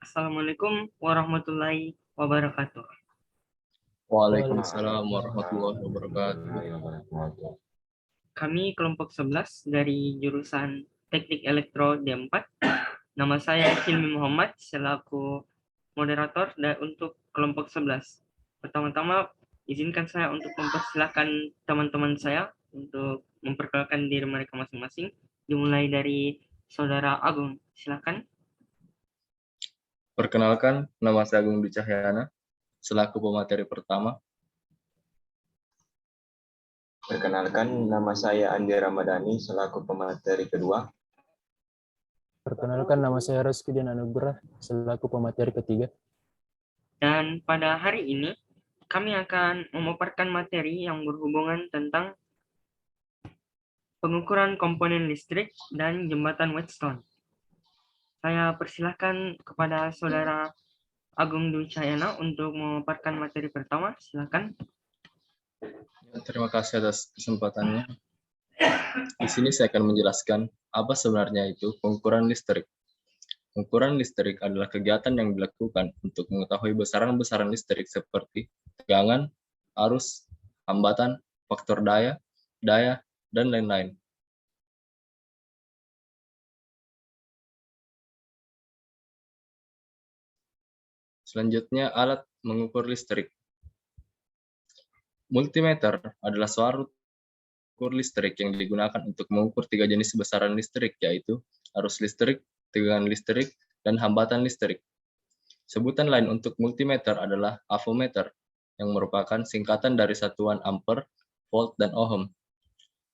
Assalamualaikum warahmatullahi wabarakatuh. Waalaikumsalam warahmatullahi wabarakatuh. Kami kelompok 11 dari jurusan Teknik Elektro D4. Nama saya Hilmi Muhammad selaku moderator untuk kelompok 11. Pertama-tama izinkan saya untuk mempersilahkan teman-teman saya untuk memperkenalkan diri mereka masing-masing. Dimulai dari Saudara Agung, silakan. Perkenalkan, nama saya Agung Dwi Cahyana, selaku pemateri pertama. Perkenalkan, nama saya Andi Ramadhani, selaku pemateri kedua. Perkenalkan, nama saya Rizky Dian Anugrah, selaku pemateri ketiga. Dan pada hari ini, kami akan memaparkan materi yang berhubungan tentang pengukuran komponen listrik dan jembatan Whetstone. Saya persilahkan kepada Saudara Agung Dwi Cahyana untuk memaparkan materi pertama. Silakan. Terima kasih atas kesempatannya. Di sini saya akan menjelaskan apa sebenarnya itu pengukuran listrik. Pengukuran listrik adalah kegiatan yang dilakukan untuk mengetahui besaran-besaran listrik seperti tegangan, arus, hambatan, faktor daya, dan lain-lain. Selanjutnya, alat mengukur listrik. Multimeter adalah suatu ukur listrik yang digunakan untuk mengukur tiga jenis besaran listrik, yaitu arus listrik, tegangan listrik, dan hambatan listrik. Sebutan lain untuk multimeter adalah avometer, yang merupakan singkatan dari satuan ampere, volt, dan ohm.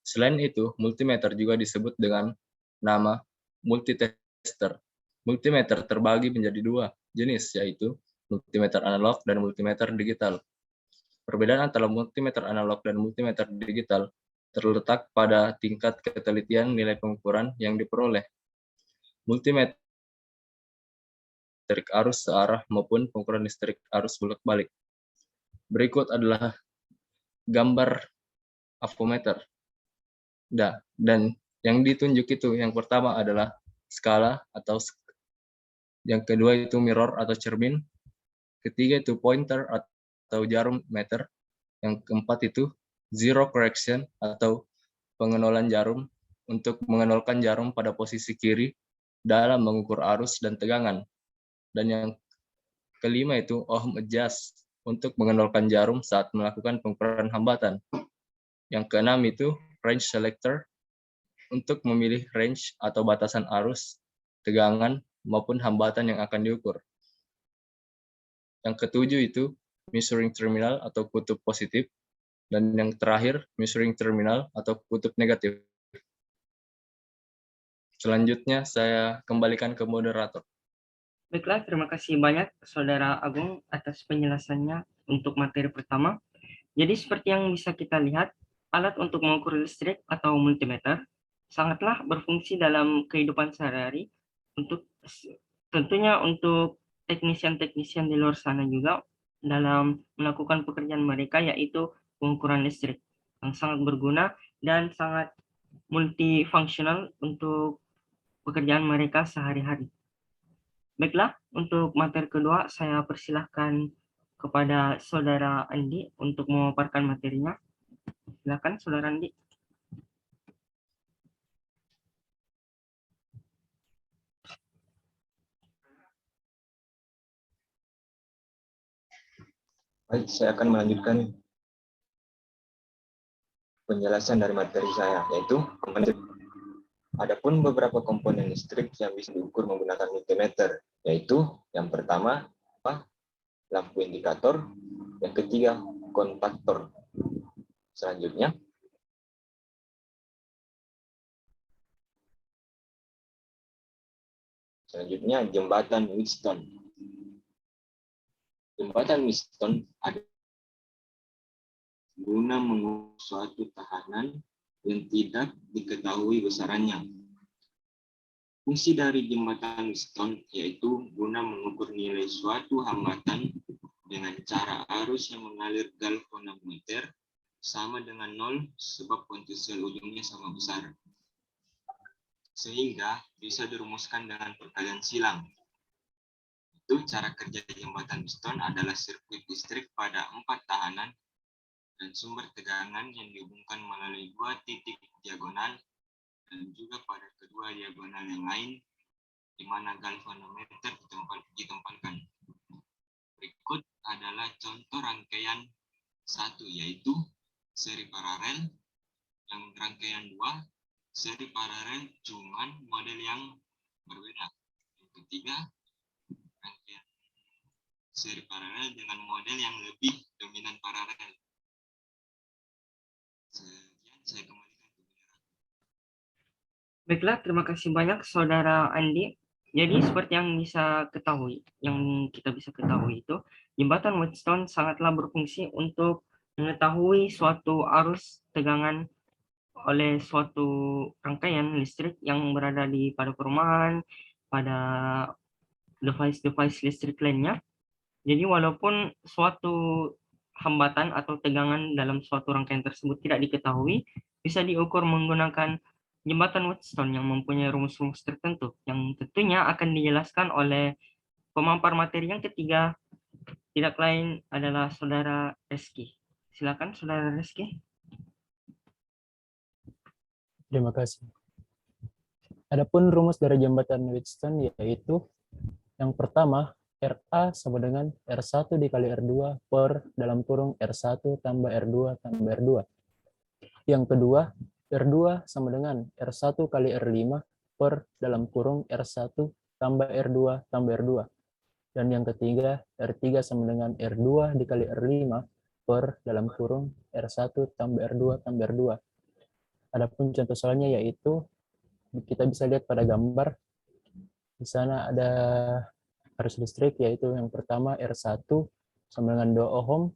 Selain itu, multimeter juga disebut dengan nama multitester. Multimeter terbagi menjadi dua jenis, yaitu multimeter analog dan multimeter digital. Perbedaan antara multimeter analog dan multimeter digital terletak pada tingkat ketelitian nilai pengukuran yang diperoleh. Multimeter listrik arus searah maupun pengukuran listrik arus bolak-balik. Berikut adalah gambar avometer. Dan yang ditunjuk itu, yang pertama adalah skala atau yang kedua itu mirror atau cermin, ketiga itu pointer atau jarum meter, yang keempat itu zero correction atau pengenolan jarum untuk mengenolkan jarum pada posisi kiri dalam mengukur arus dan tegangan. Dan yang kelima itu ohm adjust untuk mengenolkan jarum saat melakukan pengukuran hambatan. Yang keenam itu range selector untuk memilih range atau batasan arus, tegangan, maupun hambatan yang akan diukur. Yang ketujuh itu measuring terminal atau kutub positif, dan yang terakhir measuring terminal atau kutub negatif. Selanjutnya saya kembalikan ke moderator. Baiklah, terima kasih banyak Saudara Agung atas penjelasannya untuk materi pertama. Jadi seperti yang bisa kita lihat, alat untuk mengukur listrik atau multimeter sangatlah berfungsi dalam kehidupan sehari-hari untuk tentunya untuk teknisian-teknisian di luar sana juga dalam melakukan pekerjaan mereka, yaitu pengukuran listrik yang sangat berguna dan sangat multifungsional untuk pekerjaan mereka sehari-hari. Baiklah, untuk materi kedua saya persilahkan kepada Saudara Andi untuk memaparkan materinya. Silakan Saudara Andi. Baik, saya akan melanjutkan penjelasan dari materi saya, yaitu komponen. Adapun beberapa komponen listrik yang bisa diukur menggunakan multimeter, yaitu yang pertama lampu indikator, yang ketiga kontaktor. Selanjutnya jembatan Wheatstone. Jembatan Wheatstone ada guna mengukur suatu tahanan yang tidak diketahui besarannya. Fungsi dari jembatan Wheatstone yaitu guna mengukur nilai suatu hambatan dengan cara arus yang mengalir galvanometer sama dengan 0 sebab potensial ujungnya sama besar. Sehingga bisa dirumuskan dengan perkalian silang. yaitu cara kerja jembatan Wheatstone adalah sirkuit listrik pada 4 tahanan dan sumber tegangan yang dihubungkan melalui 2 titik diagonal dan juga pada kedua diagonal yang lain di mana galvanometer ditempatkan. Berikut adalah contoh rangkaian 1, yaitu seri paralel, yang rangkaian 2 seri paralel cuman model yang berbeda. Yang ketiga, rangkaian seri paralel dengan model yang lebih dominan paralel. Sekian, saya kembalikan ke bendera. Baiklah, terima kasih banyak Saudara Andi. Jadi seperti yang kita bisa ketahui itu, jembatan Wheatstone sangatlah berfungsi untuk mengetahui suatu arus tegangan oleh suatu rangkaian listrik yang berada pada perumahan, pada device-device listrik lainnya. Jadi walaupun suatu hambatan atau tegangan dalam suatu rangkaian tersebut tidak diketahui, bisa diukur menggunakan jembatan Wheatstone yang mempunyai rumus-rumus tertentu yang tentunya akan dijelaskan oleh pemampar materi yang ketiga, tidak lain adalah Saudara Reski. Silakan Saudara Reski. Terima kasih. Adapun rumus dari jembatan Wheatstone yaitu yang pertama, RA sama dengan R1 dikali R2 per dalam kurung R1 tambah R2 tambah R2. Yang kedua, R2 sama dengan R1 kali R5 per dalam kurung R1 tambah R2 tambah R2. Dan yang ketiga, R3 sama dengan R2 dikali R5 per dalam kurung R1 tambah R2 tambah R2. Adapun contoh soalnya yaitu, kita bisa lihat pada gambar, di sana ada arus listrik yaitu yang pertama R1 sama dengan 2 ohm,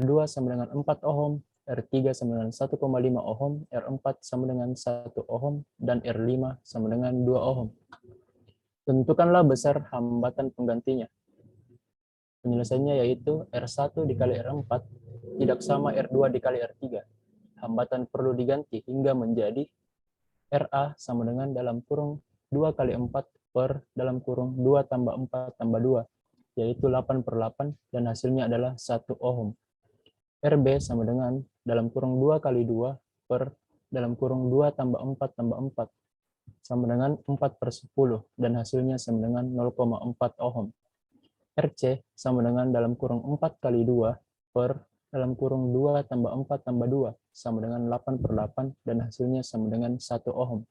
R2 sama dengan 4 ohm, R3 sama dengan 1,5 ohm, R4 sama dengan 1 ohm, dan R5 sama dengan 2 ohm. Tentukanlah besar hambatan penggantinya. Penyelesaiannya yaitu R1 dikali R4 tidak sama R2 dikali R3. Hambatan perlu diganti hingga menjadi RA sama dengan dalam kurung 2 kali 4 per dalam kurung 2 tambah 4 tambah 2, yaitu 8/8, dan hasilnya adalah 1 ohm. RB sama dengan dalam kurung 2 kali 2 per dalam kurung 2 tambah 4 tambah 4, sama dengan 4/10, dan hasilnya sama dengan 0,4 ohm. RC sama dengan dalam kurung 4 kali 2 per dalam kurung 2 tambah 4 tambah 2, sama dengan 8/8, dan hasilnya sama dengan 1 ohm.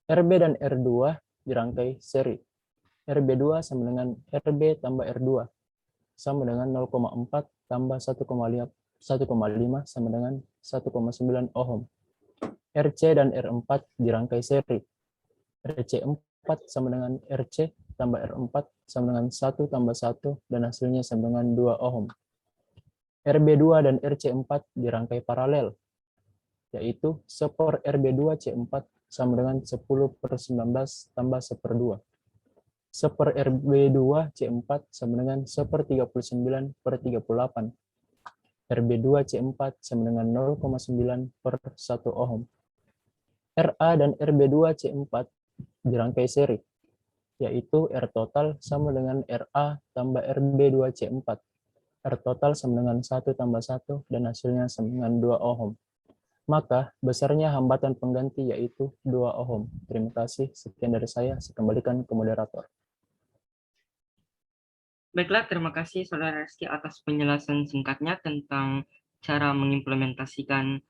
RB dan R2 dirangkai seri. RB2 sama dengan RB tambah R2, sama dengan 0,4 tambah 1,5 sama dengan 1,9 ohm. RC dan R4 dirangkai seri. RC4 sama dengan RC tambah R4 sama dengan 1 tambah 1, dan hasilnya sama dengan 2 ohm. RB2 dan RC4 dirangkai paralel, yaitu 1 RB2 C4 sama dengan 10/19 tambah 1/2. 1 RB2 C4 sama dengan 1/39/38. RB2 C4 sama dengan 0,9/1 ohm. RA dan RB2 C4 dirangkai seri, yaitu R total sama dengan RA tambah RB2 C4. R total sama dengan 1 tambah 1, dan hasilnya sama dengan 2 ohm. Maka besarnya hambatan pengganti yaitu 2 ohm. Terima kasih. Sekian dari saya kembalikan ke moderator. Baiklah, terima kasih Saudara Reski atas penjelasan singkatnya tentang cara mengimplementasikan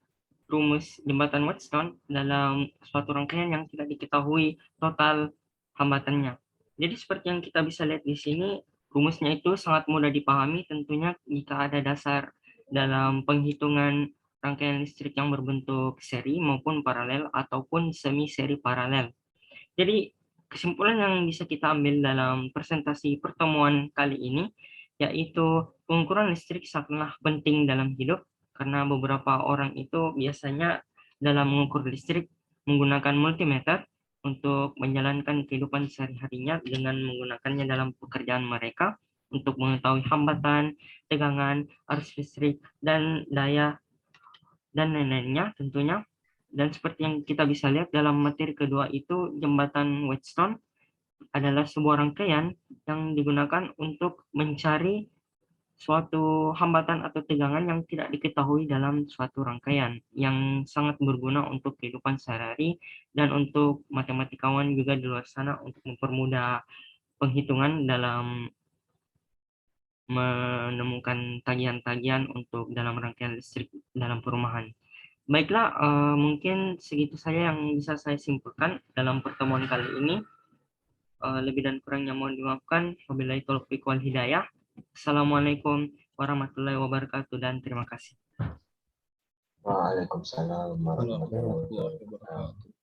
rumus jembatan Wheatstone dalam suatu rangkaian yang tidak diketahui total hambatannya. Jadi seperti yang kita bisa lihat di sini, rumusnya itu sangat mudah dipahami tentunya jika ada dasar dalam penghitungan rangkaian listrik yang berbentuk seri maupun paralel ataupun semi seri paralel. Jadi kesimpulan yang bisa kita ambil dalam presentasi pertemuan kali ini yaitu pengukuran listrik sangatlah penting dalam hidup, karena beberapa orang itu biasanya dalam mengukur listrik menggunakan multimeter untuk menjalankan kehidupan sehari-harinya dengan menggunakannya dalam pekerjaan mereka untuk mengetahui hambatan, tegangan, arus listrik, dan daya, dan lain-lainnya tentunya. Dan seperti yang kita bisa lihat dalam materi kedua itu jembatan Wheatstone, adalah sebuah rangkaian yang digunakan untuk mencari suatu hambatan atau tegangan yang tidak diketahui dalam suatu rangkaian, yang sangat berguna untuk kehidupan sehari-hari dan untuk matematikawan juga di luar sana untuk mempermudah penghitungan dalam menemukan tagihan-tagihan untuk dalam rangkaian listrik dalam perumahan. Baiklah, mungkin segitu saja yang bisa saya simpulkan dalam pertemuan kali ini. Lebih dan kurangnya mohon dimaafkan. Wabillahi taufiq wal hidayah. Assalamualaikum warahmatullahi wabarakatuh dan terima kasih. Waalaikumsalam warahmatullahi Warahmatullahi wabarakatuh. wabarakatuh.